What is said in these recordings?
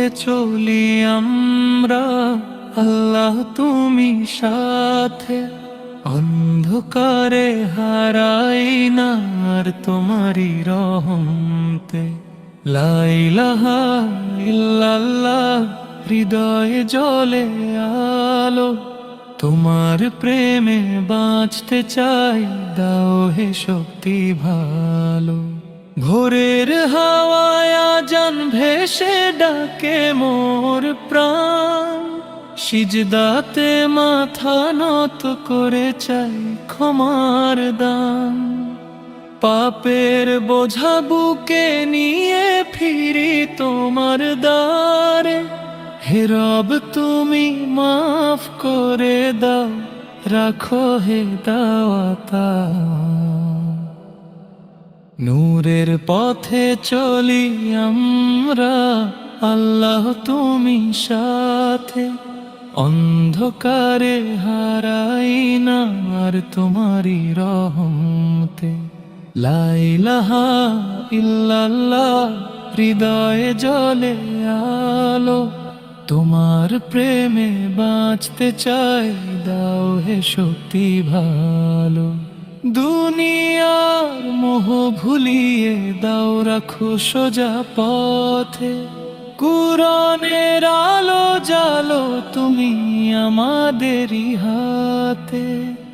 চলি আমরা, আল্লাহ তুমি সাথে। অন্ধকারে হারাই না আর তোমারি রহমতে। লা ইলাহা ইল্লাল্লাহ, হৃদয়ে জ্বলে আলো। তোমার প্রেমে বাঁচতে চাই, দাও হে শক্তি ভালো। ভোরের হাওয়ায় আজান ভেসে ডাকে মোর প্রাণ, সিজদাতে মাথা নত করে চাই ক্ষমার দান। পাপের বোঝা বুকে নিয়ে ফিরি তোমার দ্বারে, হে রব তুমি মাফ করে দাও, রাখো হে দাওয়াতা। নূরের পথে চলি আমরা, আল্লাহ তুমি সাথে। অন্ধকারে হারাই না আর তোমারি রহমতে। লা ইলাহা ইল্লাল্লাহ, হৃদয়ে জ্বলে আলো। তোমার প্রেমে বাঁচতে চাই, দাও হে শক্তি ভালো। দুনিয়ার মোহ ভুলিয়ে দাও, রাখো সোজা পথে। কুরআনের আলো জালো তুমি আমাদেরই হাতে।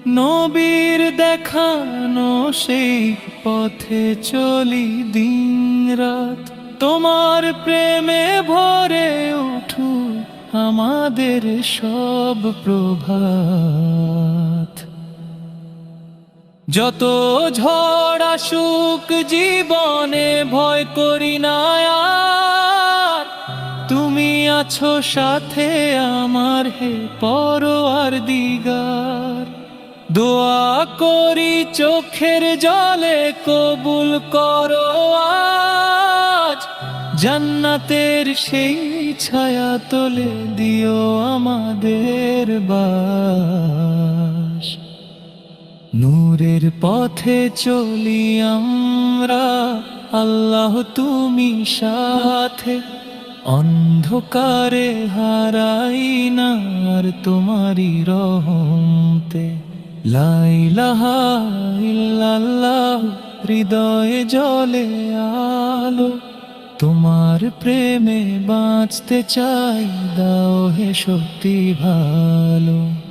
নবীর দেখানো সেই পথে চলি দিন রাত। তোমার প্রেমে ভরে উঠুক আমাদের সব প্রভাত। যত ঝড় আসুক জীবনে ভয় করি না আর, তুমি আছো সাথে আমার হে পরওয়ারদিগার। দোয়া করি চোখের জলে কবুল করো আজ, জান্নাতের সেই ছায়া তোলে দিও আমাদের বাস। নূরের পথে চলি আমরা, আল্লাহ তুমি সাথে। অন্ধকারে হারাই না আর তোমারি রহমতে। লা ইলাহা ইল্লাল্লাহ, হৃদয়ে জ্বলে আলো। তোমার প্রেমে বাঁচতে চাই, দাও হে শক্তি ভালো।